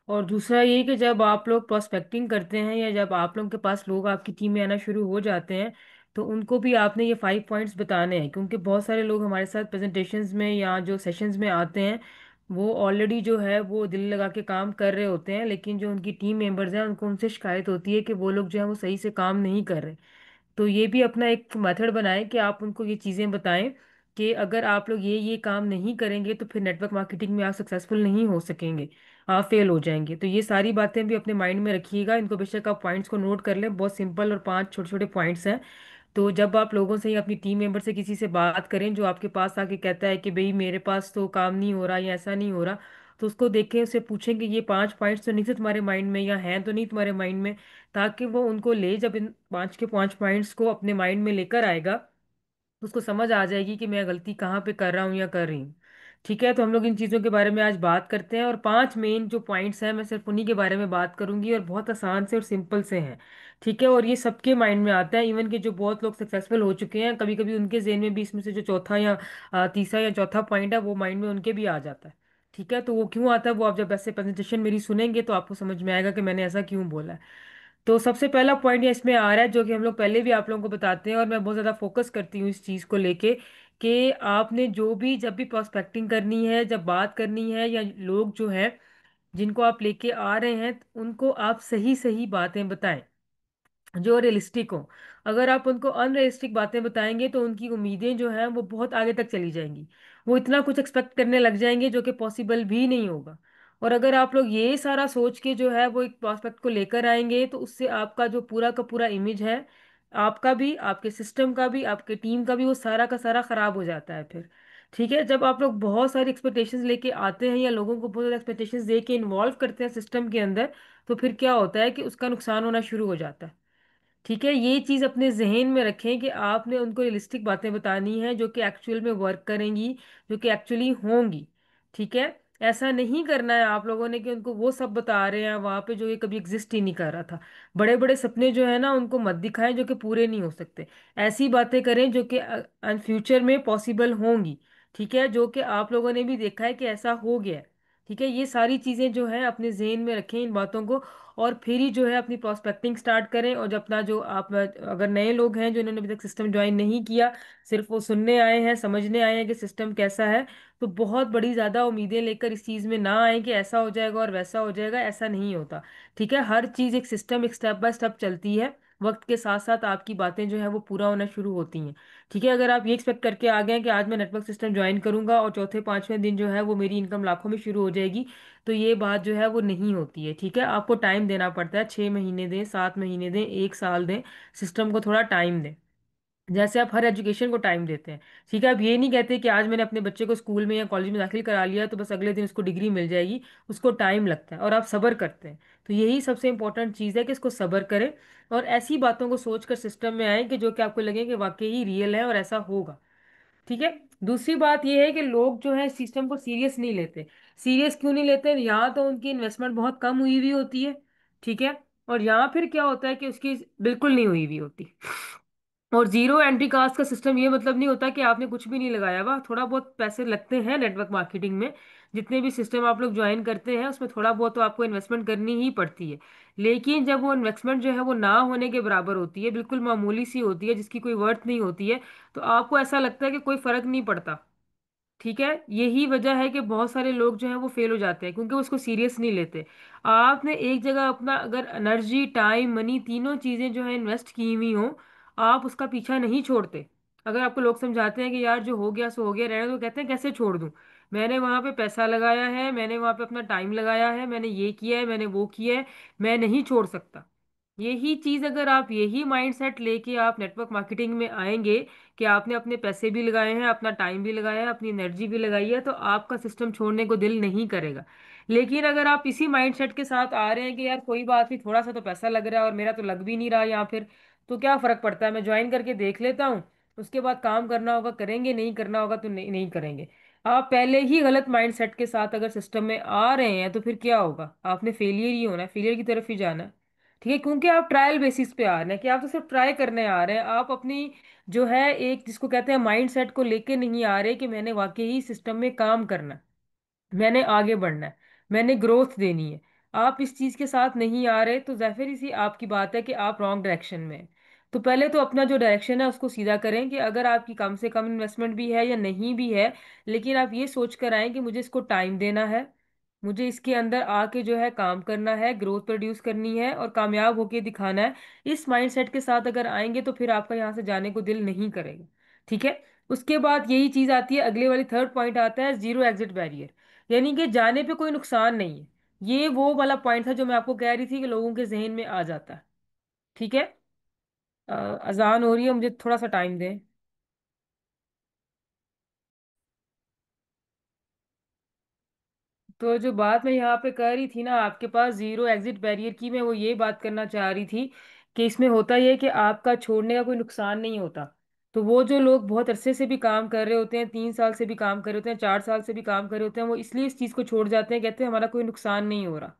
और दूसरा ये कि जब आप लोग प्रोस्पेक्टिंग करते हैं या जब आप लोगों के पास लोग आपकी टीम में आना शुरू हो जाते हैं, तो उनको भी आपने ये 5 पॉइंट्स बताने हैं, क्योंकि बहुत सारे लोग हमारे साथ प्रेजेंटेशंस में या जो सेशंस में आते हैं, वो ऑलरेडी जो है वो दिल लगा के काम कर रहे होते हैं, लेकिन जो उनकी टीम मेंबर्स हैं उनको उनसे शिकायत होती है कि वो लोग जो है वो सही से काम नहीं कर रहे। तो ये भी अपना एक मेथड बनाएं कि आप उनको ये चीज़ें बताएं कि अगर आप लोग ये काम नहीं करेंगे तो फिर नेटवर्क मार्केटिंग में आप सक्सेसफुल नहीं हो सकेंगे, आप फेल हो जाएंगे। तो ये सारी बातें भी अपने माइंड में रखिएगा, इनको बेशक आप पॉइंट्स को नोट कर लें, बहुत सिंपल और 5 छोटे छोटे पॉइंट्स हैं। तो जब आप लोगों से या अपनी टीम मेंबर से किसी से बात करें जो आपके पास आके कहता है कि भाई मेरे पास तो काम नहीं हो रहा या ऐसा नहीं हो रहा, तो उसको देखें, उससे पूछें कि ये 5 पॉइंट्स तो नहीं थे तुम्हारे माइंड में या हैं तो नहीं तुम्हारे माइंड में, ताकि वो उनको ले, जब इन 5 के 5 पॉइंट्स को अपने माइंड में लेकर आएगा तो उसको समझ आ जाएगी कि मैं गलती कहाँ पे कर रहा हूँ या कर रही हूँ। ठीक है, तो हम लोग इन चीज़ों के बारे में आज बात करते हैं, और 5 मेन जो पॉइंट्स हैं मैं सिर्फ उन्हीं के बारे में बात करूंगी, और बहुत आसान से और सिंपल से हैं। ठीक है, और ये सबके माइंड में आता है, इवन कि जो बहुत लोग सक्सेसफुल हो चुके हैं, कभी कभी उनके जेहन में भी इसमें से जो चौथा या तीसरा या चौथा पॉइंट है वो माइंड में उनके भी आ जाता है। ठीक है, तो वो क्यों आता है वो आप जब ऐसे प्रेजेंटेशन मेरी सुनेंगे तो आपको समझ में आएगा कि मैंने ऐसा क्यों बोला है। तो सबसे पहला पॉइंट ये इसमें आ रहा है, जो कि हम लोग पहले भी आप लोगों को बताते हैं और मैं बहुत ज़्यादा फोकस करती हूँ इस चीज़ को लेके, कि आपने जो भी जब भी प्रोस्पेक्टिंग करनी है, जब बात करनी है, या लोग जो हैं जिनको आप लेके आ रहे हैं उनको आप सही सही बातें बताएं जो रियलिस्टिक हो। अगर आप उनको अनरियलिस्टिक बातें बताएंगे तो उनकी उम्मीदें जो हैं वो बहुत आगे तक चली जाएंगी, वो इतना कुछ एक्सपेक्ट करने लग जाएंगे जो कि पॉसिबल भी नहीं होगा। और अगर आप लोग ये सारा सोच के जो है वो एक प्रोस्पेक्ट को लेकर आएंगे तो उससे आपका जो पूरा का पूरा इमेज है, आपका भी, आपके सिस्टम का भी, आपके टीम का भी, वो सारा का सारा खराब हो जाता है फिर। ठीक है, जब आप लोग बहुत सारी एक्सपेक्टेशंस लेके आते हैं या लोगों को बहुत सारी एक्सपेक्टेशंस दे के इन्वॉल्व करते हैं सिस्टम के अंदर, तो फिर क्या होता है कि उसका नुकसान होना शुरू हो जाता है। ठीक है, ये चीज अपने जहन में रखें कि आपने उनको रियलिस्टिक बातें बतानी है जो कि एक्चुअल में वर्क करेंगी, जो कि एक्चुअली होंगी। ठीक है, ऐसा नहीं करना है आप लोगों ने कि उनको वो सब बता रहे हैं वहां पे जो ये कभी एग्जिस्ट ही नहीं कर रहा था। बड़े बड़े सपने जो है ना उनको मत दिखाएं जो कि पूरे नहीं हो सकते, ऐसी बातें करें जो कि फ्यूचर में पॉसिबल होंगी। ठीक है, जो कि आप लोगों ने भी देखा है कि ऐसा हो गया है। ठीक है, ये सारी चीजें जो है अपने जहन में रखें इन बातों को, और फिर ही जो है अपनी प्रोस्पेक्टिंग स्टार्ट करें। और जब अपना जो आप अगर नए लोग हैं जो इन्होंने अभी तक सिस्टम ज्वाइन नहीं किया, सिर्फ वो सुनने आए हैं, समझने आए हैं कि सिस्टम कैसा है, तो बहुत बड़ी ज़्यादा उम्मीदें लेकर इस चीज़ में ना आए कि ऐसा हो जाएगा और वैसा हो जाएगा, ऐसा नहीं होता। ठीक है, हर चीज़ एक सिस्टम, एक स्टेप बाय स्टेप चलती है, वक्त के साथ साथ आपकी बातें जो है वो पूरा होना शुरू होती हैं। ठीक है, अगर आप ये एक्सपेक्ट करके आ गए हैं कि आज मैं नेटवर्क सिस्टम ज्वाइन करूंगा और चौथे पांचवें दिन जो है वो मेरी इनकम लाखों में शुरू हो जाएगी, तो ये बात जो है वो नहीं होती है। ठीक है, आपको टाइम देना पड़ता है, 6 महीने दें, 7 महीने दें, 1 साल दें, सिस्टम को थोड़ा टाइम दें, जैसे आप हर एजुकेशन को टाइम देते हैं। ठीक है, अब ये नहीं कहते कि आज मैंने अपने बच्चे को स्कूल में या कॉलेज में दाखिल करा लिया तो बस अगले दिन उसको डिग्री मिल जाएगी, उसको टाइम लगता है और आप सब्र करते हैं। तो यही सबसे इंपॉर्टेंट चीज़ है कि इसको सब्र करें और ऐसी बातों को सोचकर सिस्टम में आए कि जो कि आपको लगे कि वाकई ही रियल है और ऐसा होगा। ठीक है, दूसरी बात यह है कि लोग जो है सिस्टम को सीरियस नहीं लेते। सीरियस क्यों नहीं लेते? यहाँ तो उनकी इन्वेस्टमेंट बहुत कम हुई हुई होती है। ठीक है, और यहाँ फिर क्या होता है कि उसकी बिल्कुल नहीं हुई हुई होती। और जीरो एंट्री कास्ट का सिस्टम ये मतलब नहीं होता कि आपने कुछ भी नहीं लगाया हुआ, थोड़ा बहुत पैसे लगते हैं नेटवर्क मार्केटिंग में। जितने भी सिस्टम आप लोग ज्वाइन करते हैं उसमें थोड़ा बहुत तो आपको इन्वेस्टमेंट करनी ही पड़ती है, लेकिन जब वो इन्वेस्टमेंट जो है वो ना होने के बराबर होती है, बिल्कुल मामूली सी होती है, जिसकी कोई वर्थ नहीं होती है, तो आपको ऐसा लगता है कि कोई फर्क नहीं पड़ता। ठीक है, यही वजह है कि बहुत सारे लोग जो हैं वो फेल हो जाते हैं, क्योंकि वो उसको सीरियस नहीं लेते। आपने एक जगह अपना अगर एनर्जी, टाइम, मनी, तीनों चीज़ें जो है इन्वेस्ट की हुई हो, आप उसका पीछा नहीं छोड़ते। अगर आपको लोग समझाते हैं कि यार जो हो गया सो हो गया, रहने दो, कहते हैं कैसे छोड़ दूं, मैंने वहां पे पैसा लगाया है, मैंने वहां पे अपना टाइम लगाया है, मैंने ये किया है, मैंने वो किया है, मैं नहीं छोड़ सकता। यही चीज अगर आप यही माइंडसेट लेके आप नेटवर्क मार्केटिंग में आएंगे कि आपने अपने पैसे भी लगाए हैं, अपना टाइम भी लगाया है, अपनी एनर्जी भी लगाई है, तो आपका सिस्टम छोड़ने को दिल नहीं करेगा। लेकिन अगर आप इसी माइंडसेट के साथ आ रहे हैं कि यार कोई बात नहीं, थोड़ा सा तो पैसा लग रहा है और मेरा तो लग भी नहीं रहा यहाँ, फिर तो क्या फर्क पड़ता है, मैं ज्वाइन करके देख लेता हूँ, उसके बाद काम करना होगा करेंगे, नहीं करना होगा तो नहीं नहीं करेंगे। आप पहले ही गलत माइंडसेट के साथ अगर सिस्टम में आ रहे हैं तो फिर क्या होगा, आपने फेलियर ही होना है, फेलियर की तरफ ही जाना है। ठीक है, क्योंकि आप ट्रायल बेसिस पे आ रहे हैं, कि आप तो सिर्फ ट्राई करने आ रहे हैं, आप अपनी जो है एक जिसको कहते हैं माइंड सेट को लेके नहीं आ रहे कि मैंने वाकई ही सिस्टम में काम करना है, मैंने आगे बढ़ना है, मैंने ग्रोथ देनी है। आप इस चीज के साथ नहीं आ रहे, तो जाहिर सी आपकी बात है कि आप रॉन्ग डायरेक्शन में हैं। तो पहले तो अपना जो डायरेक्शन है उसको सीधा करें, कि अगर आपकी कम से कम इन्वेस्टमेंट भी है या नहीं भी है, लेकिन आप ये सोच कर आए कि मुझे इसको टाइम देना है, मुझे इसके अंदर आके जो है काम करना है, ग्रोथ प्रोड्यूस करनी है और कामयाब होके दिखाना है। इस माइंडसेट के साथ अगर आएंगे तो फिर आपका यहाँ से जाने को दिल नहीं करेगा। ठीक है। उसके बाद यही चीज आती है, अगले वाली थर्ड पॉइंट आता है जीरो एग्जिट बैरियर, यानी कि जाने पे कोई नुकसान नहीं है। ये वो वाला पॉइंट था जो मैं आपको कह रही थी कि लोगों के जहन में आ जाता है। ठीक है। अजान हो रही है, मुझे थोड़ा सा टाइम दें। तो जो बात मैं यहाँ पे कर रही थी ना आपके पास जीरो एग्जिट बैरियर की, मैं वो ये बात करना चाह रही थी कि इसमें होता ये है कि आपका छोड़ने का कोई नुकसान नहीं होता। तो वो जो लोग बहुत अरसे से भी काम कर रहे होते हैं, 3 साल से भी काम कर रहे होते हैं, 4 साल से भी काम कर रहे होते हैं, वो इसलिए इस चीज़ को छोड़ जाते हैं, कहते हैं हमारा कोई नुकसान नहीं हो रहा,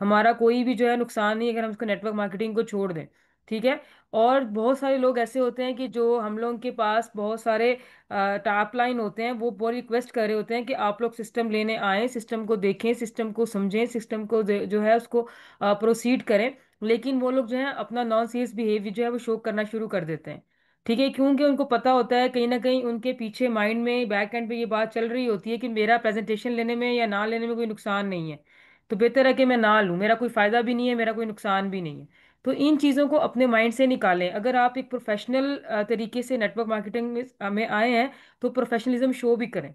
हमारा कोई भी जो है नुकसान नहीं है अगर हम उसको नेटवर्क मार्केटिंग को छोड़ दें। ठीक है। और बहुत सारे लोग ऐसे होते हैं कि जो हम लोगों के पास बहुत सारे टॉप लाइन होते हैं, वो बहुत रिक्वेस्ट कर रहे होते हैं कि आप लोग सिस्टम लेने आए, सिस्टम को देखें, सिस्टम को समझें, सिस्टम को जो है उसको प्रोसीड करें। लेकिन वो लोग जो है अपना नॉन सीरियस बिहेवियर जो है वो शो करना शुरू कर देते हैं। ठीक है, क्योंकि उनको पता होता है कहीं ना कहीं उनके पीछे माइंड में बैक एंड पे ये बात चल रही होती है कि मेरा प्रेजेंटेशन लेने में या ना लेने में कोई नुकसान नहीं है, तो बेहतर है कि मैं ना लूँ, मेरा कोई फायदा भी नहीं है, मेरा कोई नुकसान भी नहीं है। तो इन चीज़ों को अपने माइंड से निकालें। अगर आप एक प्रोफेशनल तरीके से नेटवर्क मार्केटिंग में आए हैं, तो प्रोफेशनलिज्म शो भी करें।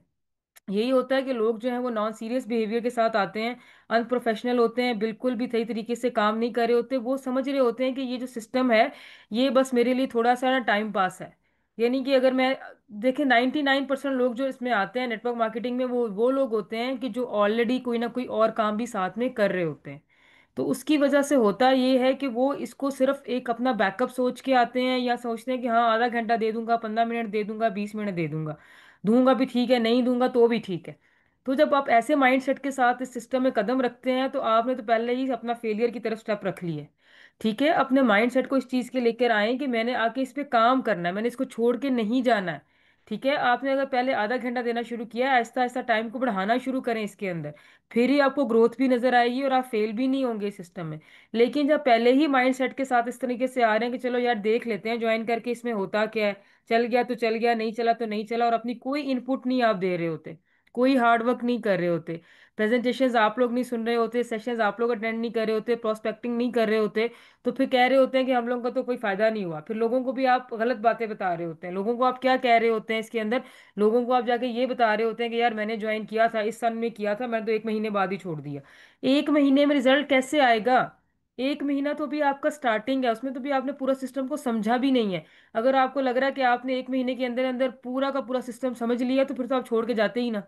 यही होता है कि लोग जो है वो नॉन सीरियस बिहेवियर के साथ आते हैं, अनप्रोफेशनल होते हैं, बिल्कुल भी सही तरीके से काम नहीं कर रहे होते, वो समझ रहे होते हैं कि ये जो सिस्टम है ये बस मेरे लिए थोड़ा सा ना टाइम पास है। यानी कि अगर मैं देखें, 99% लोग जो इसमें आते हैं नेटवर्क मार्केटिंग में, वो लोग होते हैं कि जो ऑलरेडी कोई ना कोई और काम भी साथ में कर रहे होते हैं। तो उसकी वजह से होता ये है कि वो इसको सिर्फ एक अपना बैकअप सोच के आते हैं, या सोचते हैं कि हाँ आधा घंटा दे दूंगा, 15 मिनट दे दूंगा, 20 मिनट दे दूंगा, दूंगा भी ठीक है, नहीं दूंगा तो भी ठीक है। तो जब आप ऐसे माइंडसेट के साथ इस सिस्टम में कदम रखते हैं, तो आपने तो पहले ही अपना फेलियर की तरफ स्टेप रख ली है। ठीक है, अपने माइंडसेट को इस चीज़ के लेकर आए कि मैंने आके इस पे काम करना है, मैंने इसको छोड़ के नहीं जाना है। ठीक है, आपने अगर पहले आधा घंटा देना शुरू किया, आहिस्ता आहिस्ता टाइम को बढ़ाना शुरू करें इसके अंदर, फिर ही आपको ग्रोथ भी नजर आएगी और आप फेल भी नहीं होंगे इस सिस्टम में। लेकिन जब पहले ही माइंड सेट के साथ इस तरीके से आ रहे हैं कि चलो यार देख लेते हैं ज्वाइन करके इसमें होता क्या है, चल गया तो चल गया, नहीं चला तो नहीं चला, और अपनी कोई इनपुट नहीं आप दे रहे होते, कोई हार्ड वर्क नहीं कर रहे होते, प्रेजेंटेशंस आप लोग नहीं सुन रहे होते, सेशंस आप लोग अटेंड नहीं कर रहे होते, प्रोस्पेक्टिंग नहीं कर रहे होते, तो फिर कह रहे होते हैं कि हम लोगों का तो कोई फायदा नहीं हुआ। फिर लोगों को भी आप गलत बातें बता रहे होते हैं। लोगों को आप क्या कह रहे होते हैं इसके अंदर, लोगों को आप जाके ये बता रहे होते हैं कि यार मैंने ज्वाइन किया था, इस सन में किया था, मैंने तो 1 महीने बाद ही छोड़ दिया। 1 महीने में रिजल्ट कैसे आएगा? 1 महीना तो भी आपका स्टार्टिंग है, उसमें तो भी आपने पूरा सिस्टम को समझा भी नहीं है। अगर आपको लग रहा है कि आपने 1 महीने के अंदर अंदर पूरा का पूरा सिस्टम समझ लिया, तो फिर तो आप छोड़ के जाते ही ना।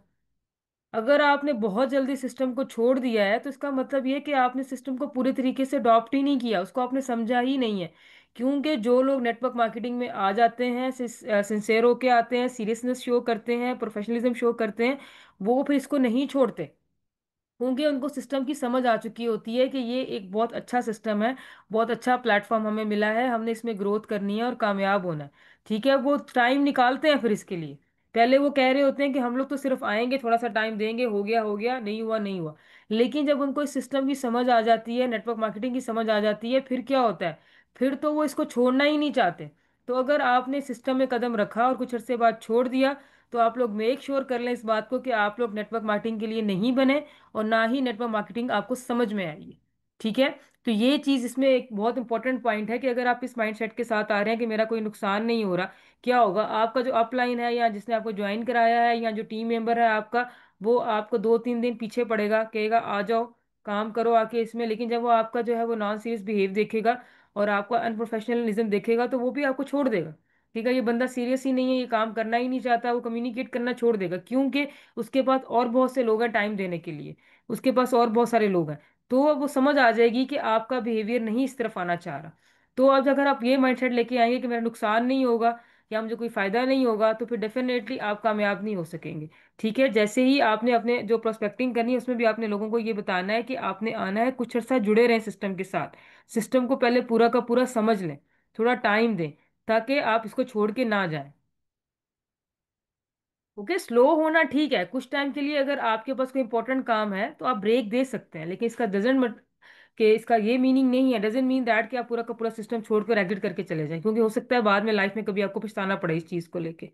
अगर आपने बहुत जल्दी सिस्टम को छोड़ दिया है, तो इसका मतलब ये है कि आपने सिस्टम को पूरे तरीके से अडॉप्ट ही नहीं किया, उसको आपने समझा ही नहीं है। क्योंकि जो लोग नेटवर्क मार्केटिंग में आ जाते हैं, सिंसेर होके आते हैं, सीरियसनेस शो करते हैं, प्रोफेशनलिज्म शो करते हैं, वो फिर इसको नहीं छोड़ते, क्योंकि उनको सिस्टम की समझ आ चुकी होती है कि ये एक बहुत अच्छा सिस्टम है, बहुत अच्छा प्लेटफॉर्म हमें मिला है, हमने इसमें ग्रोथ करनी है और कामयाब होना है। ठीक है, वो टाइम निकालते हैं फिर इसके लिए। पहले वो कह रहे होते हैं कि हम लोग तो सिर्फ आएंगे, थोड़ा सा टाइम देंगे, हो गया हो गया, नहीं हुआ नहीं हुआ। लेकिन जब उनको इस सिस्टम की समझ आ जाती है, नेटवर्क मार्केटिंग की समझ आ जाती है, फिर क्या होता है, फिर तो वो इसको छोड़ना ही नहीं चाहते। तो अगर आपने सिस्टम में कदम रखा और कुछ अरसे बाद छोड़ दिया, तो आप लोग मेक श्योर कर लें इस बात को कि आप लोग नेटवर्क मार्केटिंग के लिए नहीं बने, और ना ही नेटवर्क मार्केटिंग आपको समझ में आएगी। ठीक है। तो ये चीज इसमें एक बहुत इंपॉर्टेंट पॉइंट है कि अगर आप इस माइंडसेट के साथ आ रहे हैं कि मेरा कोई नुकसान नहीं हो रहा, क्या होगा, आपका जो अपलाइन है या जिसने आपको ज्वाइन कराया है या जो टीम मेंबर है आपका, वो आपको 2-3 दिन पीछे पड़ेगा, कहेगा आ जाओ काम करो आके इसमें। लेकिन जब वो आपका जो है वो नॉन सीरियस बिहेव देखेगा और आपका अनप्रोफेशनलिज्म देखेगा, तो वो भी आपको छोड़ देगा। ठीक है, ये बंदा सीरियस ही नहीं है, ये काम करना ही नहीं चाहता, वो कम्युनिकेट करना छोड़ देगा, क्योंकि उसके पास और बहुत से लोग हैं टाइम देने के लिए, उसके पास और बहुत सारे लोग हैं। तो अब वो समझ आ जाएगी कि आपका बिहेवियर नहीं इस तरफ आना चाह रहा। तो अब अगर आप ये माइंडसेट लेके आएंगे कि मेरा नुकसान नहीं होगा या मुझे कोई फायदा नहीं होगा, तो फिर डेफिनेटली आप कामयाब नहीं हो सकेंगे। ठीक है, जैसे ही आपने अपने जो प्रोस्पेक्टिंग करनी है उसमें भी आपने लोगों को ये बताना है कि आपने आना है, कुछ अर्सा जुड़े रहें सिस्टम के साथ, सिस्टम को पहले पूरा का पूरा समझ लें, थोड़ा टाइम दें, ताकि आप इसको छोड़ के ना जाएं। ओके, स्लो होना ठीक है कुछ टाइम के लिए, अगर आपके पास कोई इंपॉर्टेंट काम है तो आप ब्रेक दे सकते हैं, लेकिन इसका डजेंट कि इसका ये मीनिंग नहीं है, डजेंट मीन दैट कि आप पूरा का पूरा सिस्टम छोड़कर एग्जिट करके चले जाएं, क्योंकि हो सकता है बाद में लाइफ में कभी आपको पछताना पड़े इस चीज़ को लेके।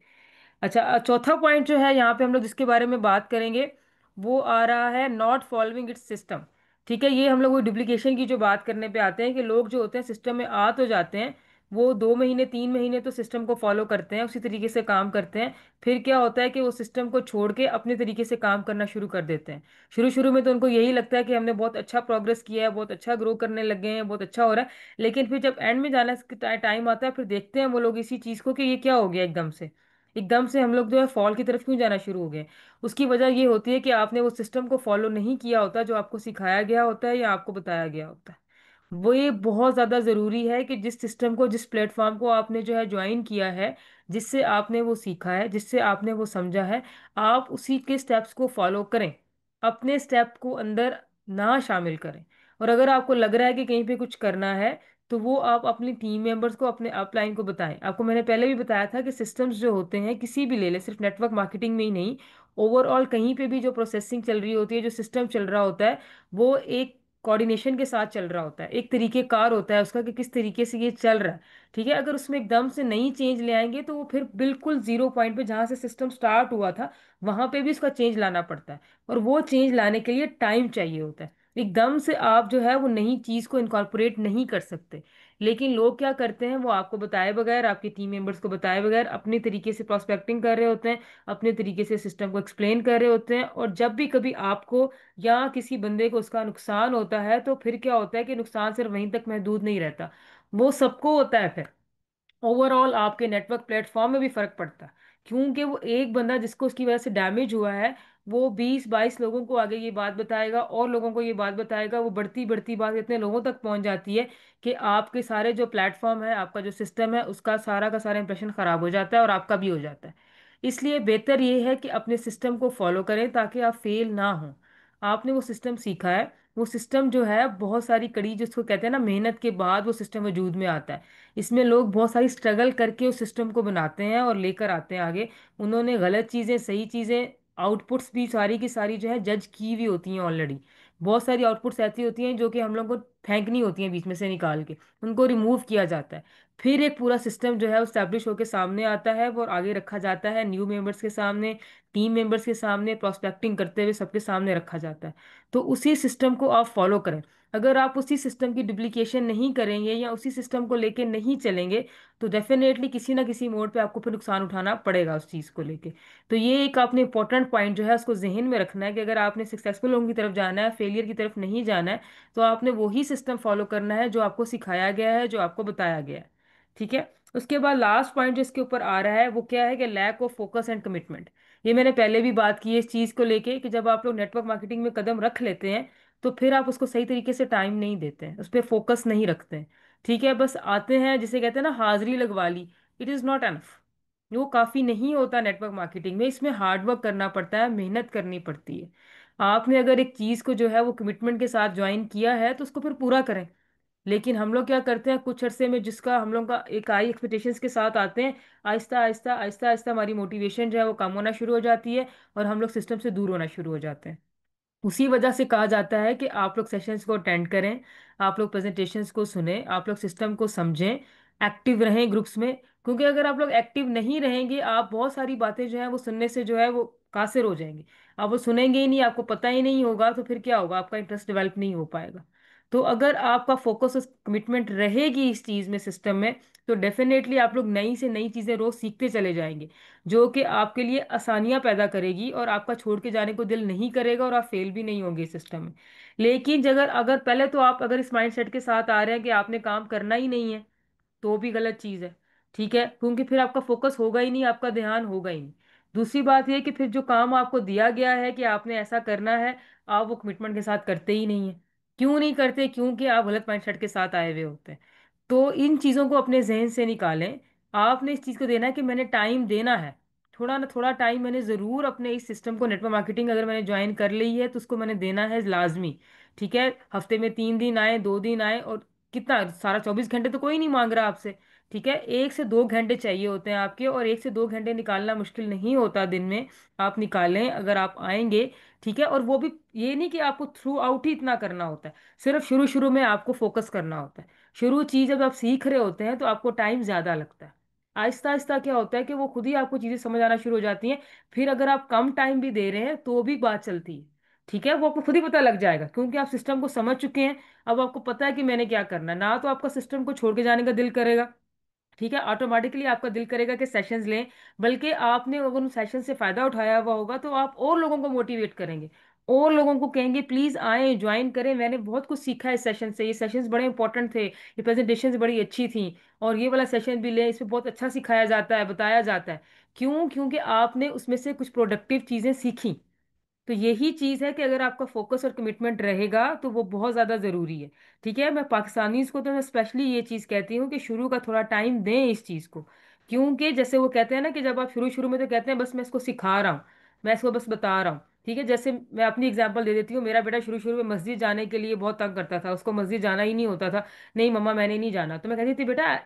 अच्छा, चौथा पॉइंट जो है यहाँ पे हम लोग जिसके बारे में बात करेंगे वो आ रहा है नॉट फॉलोइंग इट्स सिस्टम। ठीक है, ये हम लोग वो डुप्लीकेशन की जो बात करने पे आते हैं कि लोग जो होते हैं सिस्टम में आ तो जाते हैं, वो 2 महीने 3 महीने तो सिस्टम को फॉलो करते हैं, उसी तरीके से काम करते हैं। फिर क्या होता है कि वो सिस्टम को छोड़ के अपने तरीके से काम करना शुरू कर देते हैं। शुरू शुरू में तो उनको यही लगता है कि हमने बहुत अच्छा प्रोग्रेस किया है, बहुत अच्छा ग्रो करने लगे हैं, बहुत अच्छा हो रहा है। लेकिन फिर जब एंड में जाना टाइम आता है, फिर देखते हैं वो लोग इसी चीज़ को कि ये क्या हो गया, एकदम से हम लोग जो है फॉल की तरफ क्यों जाना शुरू हो गए। उसकी वजह ये होती है कि आपने वो सिस्टम को फॉलो नहीं किया होता जो आपको सिखाया गया होता है या आपको बताया गया होता है। वो ये बहुत ज़्यादा ज़रूरी है कि जिस सिस्टम को, जिस प्लेटफॉर्म को आपने जो है ज्वाइन किया है, जिससे आपने वो सीखा है, जिससे आपने वो समझा है, आप उसी के स्टेप्स को फॉलो करें, अपने स्टेप को अंदर ना शामिल करें। और अगर आपको लग रहा है कि कहीं पे कुछ करना है, तो वो आप अपनी टीम मेंबर्स को, अपने अपलाइन को बताएं। आपको मैंने पहले भी बताया था कि सिस्टम्स जो होते हैं किसी भी ले ले, सिर्फ नेटवर्क मार्केटिंग में ही नहीं, ओवरऑल कहीं पे भी जो प्रोसेसिंग चल रही होती है, जो सिस्टम चल रहा होता है, वो एक कोऑर्डिनेशन के साथ चल रहा होता है, एक तरीके कार होता है उसका कि किस तरीके से ये चल रहा है। ठीक है, अगर उसमें एकदम से नई चेंज ले आएंगे तो वो फिर बिल्कुल जीरो पॉइंट पे, जहाँ से सिस्टम स्टार्ट हुआ था वहां पे भी उसका चेंज लाना पड़ता है। और वो चेंज लाने के लिए टाइम चाहिए होता है। एकदम से आप जो है वो नई चीज को इनकॉर्पोरेट नहीं कर सकते। लेकिन लोग क्या करते हैं, वो आपको बताए बगैर, आपके टीम मेंबर्स को बताए बगैर अपने तरीके से प्रोस्पेक्टिंग कर रहे होते हैं, अपने तरीके से सिस्टम को एक्सप्लेन कर रहे होते हैं। और जब भी कभी आपको या किसी बंदे को उसका नुकसान होता है, तो फिर क्या होता है कि नुकसान सिर्फ वहीं तक महदूद नहीं रहता, वो सबको होता है। फिर ओवरऑल आपके नेटवर्क प्लेटफॉर्म में भी फर्क पड़ता है, क्योंकि वो एक बंदा जिसको उसकी वजह से डैमेज हुआ है, वो 20 22 लोगों को आगे ये बात बताएगा और लोगों को ये बात बताएगा, वो बढ़ती बढ़ती बात इतने लोगों तक पहुंच जाती है कि आपके सारे जो प्लेटफॉर्म है, आपका जो सिस्टम है, उसका सारा का सारा इंप्रेशन खराब हो जाता है और आपका भी हो जाता है। इसलिए बेहतर ये है कि अपने सिस्टम को फॉलो करें ताकि आप फेल ना हो। आपने वो सिस्टम सीखा है, वो सिस्टम जो है बहुत सारी कड़ी, जिसको कहते हैं ना, मेहनत के बाद वो सिस्टम वजूद में आता है। इसमें लोग बहुत सारी स्ट्रगल करके उस सिस्टम को बनाते हैं और लेकर आते हैं आगे। उन्होंने गलत चीज़ें, सही चीज़ें, आउटपुट्स भी सारी की सारी जो है जज की हुई होती हैं ऑलरेडी। बहुत सारी आउटपुट्स ऐसी होती हैं जो कि हम लोग को फेंकनी होती हैं बीच में से निकाल के, उनको रिमूव किया जाता है। फिर एक पूरा सिस्टम जो है स्टैब्लिश होकर सामने आता है, वो आगे रखा जाता है न्यू मेंबर्स के सामने, टीम मेंबर्स के सामने, प्रोस्पेक्टिंग करते हुए सबके सामने रखा जाता है। तो उसी सिस्टम को आप फॉलो करें। अगर आप उसी सिस्टम की डुप्लीकेशन नहीं करेंगे या उसी सिस्टम को लेके नहीं चलेंगे, तो डेफिनेटली किसी ना किसी मोड़ पे आपको फिर नुकसान उठाना पड़ेगा उस चीज़ को लेके। तो ये एक आपने इंपॉर्टेंट पॉइंट जो है उसको जहन में रखना है कि अगर आपने सक्सेसफुल लोगों की तरफ जाना है, फेलियर की तरफ नहीं जाना है, तो आपने वही सिस्टम फॉलो करना है जो आपको सिखाया गया है, जो आपको बताया गया है। ठीक है। उसके बाद लास्ट पॉइंट जो इसके ऊपर आ रहा है वो क्या है कि lack of focus and commitment. ये मैंने पहले भी बात की है इस चीज़ को लेके कि जब आप लोग नेटवर्क मार्केटिंग में कदम रख लेते हैं, तो फिर आप उसको सही तरीके से टाइम नहीं देते हैं, उस पर फोकस नहीं रखते हैं। ठीक है, बस आते हैं, जिसे कहते हैं ना हाजिरी लगवा ली, इट इज़ नॉट एनफ। वो काफ़ी नहीं होता नेटवर्क मार्केटिंग में, इसमें हार्डवर्क करना पड़ता है, मेहनत करनी पड़ती है। आपने अगर एक चीज़ को जो है वो कमिटमेंट के साथ ज्वाइन किया है तो उसको फिर पूरा करें। लेकिन हम लोग क्या करते हैं, कुछ अरसे में जिसका हम लोग का एक हाई एक्सपेक्टेशंस के साथ आते हैं, आहिस्ता आहिस्ता आहिस्ता आहिस्ता हमारी मोटिवेशन जो है वो कम होना शुरू हो जाती है और हम लोग सिस्टम से दूर होना शुरू हो जाते हैं। उसी वजह से कहा जाता है कि आप लोग सेशंस को अटेंड करें, आप लोग प्रेजेंटेशंस को सुने, आप लोग सिस्टम को समझें, एक्टिव रहें ग्रुप्स में। क्योंकि अगर आप लोग एक्टिव नहीं रहेंगे, आप बहुत सारी बातें जो है वो सुनने से जो है वो कासिर हो जाएंगे। आप वो सुनेंगे ही नहीं, आपको पता ही नहीं होगा, तो फिर क्या होगा, आपका इंटरेस्ट डेवलप नहीं हो पाएगा। तो अगर आपका फोकस, कमिटमेंट रहेगी इस चीज़ में, सिस्टम में, तो डेफिनेटली आप लोग नई से नई चीज़ें रोज सीखते चले जाएंगे, जो कि आपके लिए आसानियां पैदा करेगी और आपका छोड़ के जाने को दिल नहीं करेगा और आप फेल भी नहीं होंगे इस सिस्टम में। लेकिन अगर अगर पहले तो आप अगर इस माइंडसेट के साथ आ रहे हैं कि आपने काम करना ही नहीं है, तो भी गलत चीज़ है। ठीक है, क्योंकि फिर आपका फोकस होगा ही नहीं, आपका ध्यान होगा ही नहीं। दूसरी बात यह कि फिर जो काम आपको दिया गया है कि आपने ऐसा करना है, आप वो कमिटमेंट के साथ करते ही नहीं है। क्यों नहीं करते? क्योंकि आप गलत माइंडसेट के साथ आए हुए होते हैं। तो इन चीज़ों को अपने जहन से निकालें। आपने इस चीज़ को देना है कि मैंने टाइम देना है, थोड़ा ना थोड़ा टाइम मैंने ज़रूर अपने इस सिस्टम को, नेटवर्क मार्केटिंग अगर मैंने ज्वाइन कर ली है तो उसको मैंने देना है लाजमी। ठीक है, हफ्ते में 3 दिन आए, 2 दिन आए, और कितना सारा 24 घंटे तो कोई नहीं मांग रहा आपसे। ठीक है, 1 से 2 घंटे चाहिए होते हैं आपके, और 1 से 2 घंटे निकालना मुश्किल नहीं होता दिन में। आप निकालें अगर आप आएंगे। ठीक है, और वो भी ये नहीं कि आपको थ्रू आउट ही इतना करना होता है, सिर्फ शुरू शुरू में आपको फोकस करना होता है। शुरू चीज जब आप सीख रहे होते हैं तो आपको टाइम ज्यादा लगता है। आहिस्ता आहिस्ता क्या होता है कि वो खुद ही आपको चीजें समझ आना शुरू हो जाती हैं। फिर अगर आप कम टाइम भी दे रहे हैं तो भी बात चलती है। ठीक है, वो आपको खुद ही पता लग जाएगा क्योंकि आप सिस्टम को समझ चुके हैं। अब आपको पता है कि मैंने क्या करना है, ना तो आपका सिस्टम को छोड़ के जाने का दिल करेगा। ठीक है, ऑटोमेटिकली आपका दिल करेगा कि सेशंस लें। बल्कि आपने अगर उन सेशन से फायदा उठाया हुआ होगा तो आप और लोगों को मोटिवेट करेंगे, और लोगों को कहेंगे प्लीज आए ज्वाइन करें, मैंने बहुत कुछ सीखा है इस सेशन से, ये सेशंस बड़े इंपॉर्टेंट थे, ये प्रेजेंटेशंस बड़ी अच्छी थी, और ये वाला सेशन भी लें, इसमें बहुत अच्छा सिखाया जाता है, बताया जाता है। क्यों? क्योंकि आपने उसमें से कुछ प्रोडक्टिव चीजें सीखी। तो यही चीज है कि अगर आपका फोकस और कमिटमेंट रहेगा तो वो बहुत ज्यादा जरूरी है। ठीक है, मैं पाकिस्तानीज को तो मैं स्पेशली ये चीज कहती हूँ कि शुरू का थोड़ा टाइम दें इस चीज को। क्योंकि जैसे वो कहते हैं ना कि जब आप शुरू शुरू में तो कहते हैं बस मैं इसको सिखा रहा हूँ, मैं इसको बस बता रहा हूँ। ठीक है, जैसे मैं अपनी एग्जांपल दे देती हूँ, मेरा बेटा शुरू शुरू में मस्जिद जाने के लिए बहुत तंग करता था, उसको मस्जिद जाना ही नहीं होता था। नहीं मम्मा मैंने नहीं जाना, तो मैं कहती थी बेटा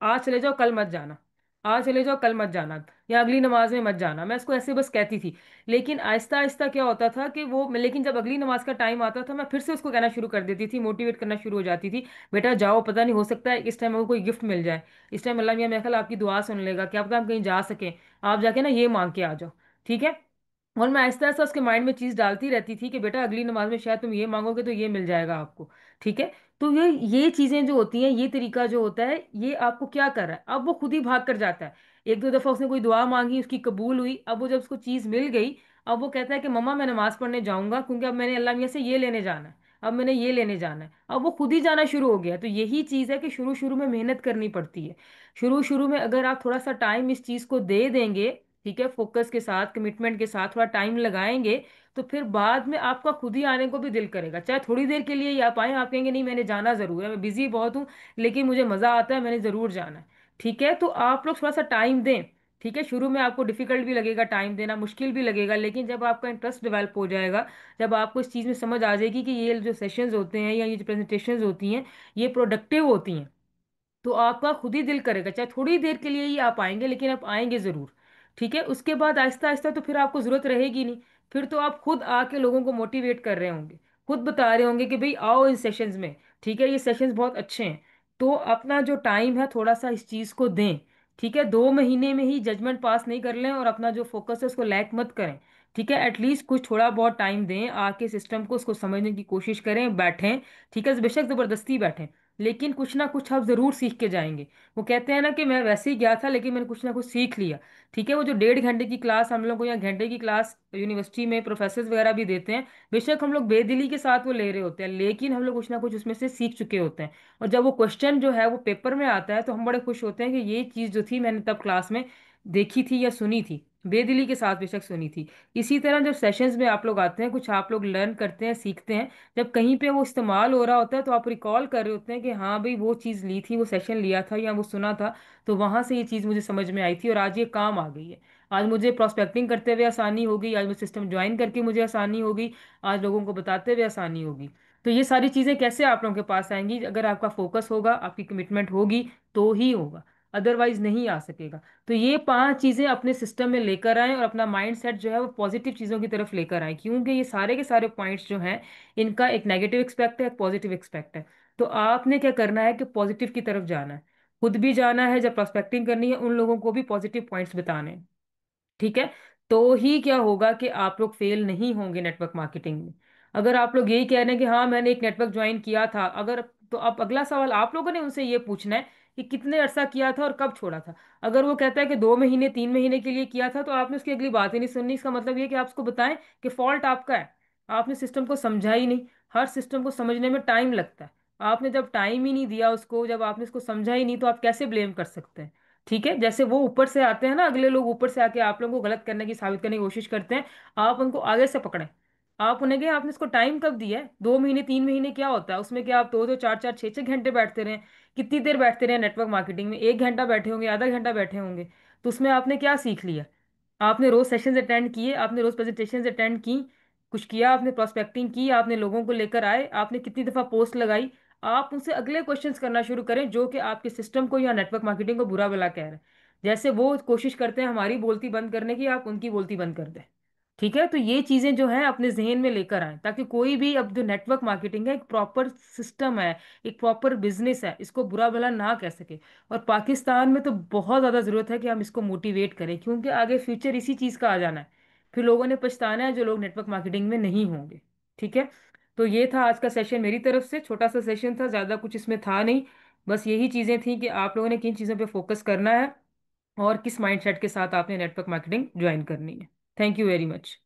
आज चले जाओ कल मत जाना, आज चले जाओ कल मत जाना, या अगली नमाज में मत जाना, मैं उसको ऐसे बस कहती थी। लेकिन आहिस्ता आहिस्ता क्या होता था कि लेकिन जब अगली नमाज का टाइम आता था मैं फिर से उसको कहना शुरू कर देती थी, मोटिवेट करना शुरू हो जाती थी। बेटा जाओ, पता नहीं हो सकता है इस टाइम आपको कोई गिफ्ट मिल जाए, इस टाइम अल्लाह मियां मेरे ख्याल आपकी दुआ सुन लेगा, क्या पता हम कहीं जा सके, आप जाके ना ये मांग के आ जाओ। ठीक है, और मैं आहिस्ता आहिस्ता उसके माइंड में चीज डालती रहती थी कि बेटा अगली नमाज में शायद तुम ये मांगोगे तो ये मिल जाएगा आपको। ठीक है, तो ये चीजें जो होती हैं, ये तरीका जो होता है, ये आपको क्या कर रहा है, अब वो खुद ही भाग कर जाता है। एक दो दफा उसने कोई दुआ मांगी, उसकी कबूल हुई, अब वो जब उसको चीज मिल गई, अब वो कहता है कि मम्मा मैं नमाज पढ़ने जाऊंगा क्योंकि अब मैंने अल्लाह मियां से ये लेने जाना है, अब मैंने ये लेने जाना है, अब वो खुद ही जाना शुरू हो गया। तो यही चीज है कि शुरू शुरू में मेहनत करनी पड़ती है। शुरू शुरू में अगर आप थोड़ा सा टाइम इस चीज को दे देंगे, ठीक है, फोकस के साथ कमिटमेंट के साथ थोड़ा टाइम लगाएंगे, तो फिर बाद में आपका खुद ही आने को भी दिल करेगा, चाहे थोड़ी देर के लिए ही आप आए, आप कहेंगे नहीं मैंने जाना जरूर है, मैं बिजी बहुत हूँ लेकिन मुझे मजा आता है, मैंने जरूर जाना है। ठीक है, तो आप लोग थोड़ा सा टाइम दें। ठीक है, शुरू में आपको डिफिकल्ट भी लगेगा, टाइम देना मुश्किल भी लगेगा, लेकिन जब आपका इंटरेस्ट डेवलप हो जाएगा, जब आपको इस चीज़ में समझ आ जाएगी कि ये जो सेशंस होते हैं या ये जो प्रेजेंटेशंस होती हैं ये प्रोडक्टिव होती हैं, तो आपका खुद ही दिल करेगा, चाहे थोड़ी देर के लिए ही आप आएंगे लेकिन आप आएंगे जरूर। ठीक है, उसके बाद आहिस्ता आहिस्ता तो फिर आपको जरूरत रहेगी नहीं, फिर तो आप खुद आके लोगों को मोटिवेट कर रहे होंगे, खुद बता रहे होंगे कि भाई आओ इन सेशंस में। ठीक है, ये सेशंस बहुत अच्छे हैं। तो अपना जो टाइम है थोड़ा सा इस चीज को दें। ठीक है, 2 महीने में ही जजमेंट पास नहीं कर लें और अपना जो फोकस है उसको लैक मत करें। ठीक है, एटलीस्ट कुछ थोड़ा बहुत टाइम दें, आके सिस्टम को उसको समझने की कोशिश करें, बैठें। ठीक है, बेशक जबरदस्ती बैठें, लेकिन कुछ ना कुछ आप जरूर सीख के जाएंगे। वो कहते हैं ना कि मैं वैसे ही गया था लेकिन मैंने कुछ ना कुछ सीख लिया। ठीक है, वो जो 1.5 घंटे की क्लास हम लोग को, या घंटे की क्लास यूनिवर्सिटी में प्रोफेसर वगैरह भी देते हैं, बेशक हम लोग बेदिली के साथ वो ले रहे होते हैं, लेकिन हम लोग कुछ ना कुछ उसमें से सीख चुके होते हैं। और जब वो क्वेश्चन जो है वो पेपर में आता है तो हम बड़े खुश होते हैं कि ये चीज़ जो थी मैंने तब क्लास में देखी थी या सुनी थी, बेदिली के साथ बेशक सुनी थी। इसी तरह जब सेशंस में आप लोग आते हैं, कुछ आप लोग लर्न करते हैं, सीखते हैं, जब कहीं पे वो इस्तेमाल हो रहा होता है तो आप रिकॉल कर रहे होते हैं कि हाँ भाई वो चीज़ ली थी, वो सेशन लिया था या वो सुना था, तो वहां से ये चीज़ मुझे समझ में आई थी और आज ये काम आ गई है। आज मुझे प्रोस्पेक्टिंग करते हुए आसानी होगी, आज मुझे सिस्टम ज्वाइन करके मुझे आसानी होगी, आज लोगों को बताते हुए आसानी होगी। तो ये सारी चीज़ें कैसे आप लोगों के पास आएंगी? अगर आपका फोकस होगा, आपकी कमिटमेंट होगी, तो ही होगा, अदरवाइज नहीं आ सकेगा। तो ये 5 चीजें अपने सिस्टम में लेकर आए और अपना माइंड सेट जो है वो पॉजिटिव चीजों की तरफ लेकर आए, क्योंकि ये सारे के सारे पॉइंट्स जो हैं इनका एक नेगेटिव एक्सपेक्ट है, एक पॉजिटिव एक्सपेक्ट है। तो आपने क्या करना है कि पॉजिटिव की तरफ जाना है, खुद भी जाना है, जब प्रोस्पेक्टिंग करनी है उन लोगों को भी पॉजिटिव पॉइंट्स बताने हैं। ठीक है, तो ही क्या होगा कि आप लोग फेल नहीं होंगे नेटवर्क मार्केटिंग में। अगर आप लोग यही कह रहे हैं कि हाँ मैंने एक नेटवर्क ज्वाइन किया था, अगर, तो अब अगला सवाल आप लोगों ने उनसे ये पूछना है कि कितने अरसा किया था और कब छोड़ा था। अगर वो कहता है कि 2 महीने 3 महीने के लिए किया था तो आपने उसकी अगली बात ही नहीं सुननी। इसका मतलब ये कि आप उसको बताएं कि फॉल्ट आपका है, आपने सिस्टम को समझा ही नहीं। हर सिस्टम को समझने में टाइम लगता है, आपने जब टाइम ही नहीं दिया उसको, जब आपने उसको समझा ही नहीं, तो आप कैसे ब्लेम कर सकते हैं? ठीक है, जैसे वो ऊपर से आते हैं ना, अगले लोग ऊपर से आके आप लोगों को गलत करने की, साबित करने की कोशिश करते हैं, आप उनको आगे से पकड़ें। आप उन्हें कहें आपने इसको टाइम कब दिया है, 2 महीने 3 महीने क्या होता है उसमें? क्या आप 2 2 4 4 6 6 घंटे बैठते रहे? कितनी देर बैठते रहे नेटवर्क मार्केटिंग में? 1 घंटा बैठे होंगे, आधा घंटा बैठे होंगे, तो उसमें आपने क्या सीख लिया? आपने रोज सेशंस अटेंड किए, आपने रोज प्रेजेंटेशंस अटेंड की, कुछ किया आपने? प्रोस्पेक्टिंग की आपने, लोगों को लेकर आए आपने, कितनी दफा पोस्ट लगाई? आप उनसे अगले क्वेश्चंस करना शुरू करें जो कि आपके सिस्टम को या नेटवर्क मार्केटिंग को बुरा भला कह रहे हैं। जैसे वो कोशिश करते हैं हमारी बोलती बंद करने की, आप उनकी बोलती बंद कर दें। ठीक है, तो ये चीजें जो है अपने जहन में लेकर आए, ताकि कोई भी, अब जो नेटवर्क मार्केटिंग है एक प्रॉपर सिस्टम है, एक प्रॉपर बिजनेस है, इसको बुरा भला ना कह सके। और पाकिस्तान में तो बहुत ज्यादा जरूरत है कि हम इसको मोटिवेट करें, क्योंकि आगे फ्यूचर इसी चीज का आ जाना है। फिर लोगों ने पछताना है जो लोग नेटवर्क मार्केटिंग में नहीं होंगे। ठीक है, तो ये था आज का सेशन मेरी तरफ से, छोटा सा सेशन था, ज्यादा कुछ इसमें था नहीं। बस यही चीजें थी कि आप लोगों ने किन चीजों पे फोकस करना है और किस माइंडसेट के साथ आपने नेटवर्क मार्केटिंग ज्वाइन करनी है। Thank you very much.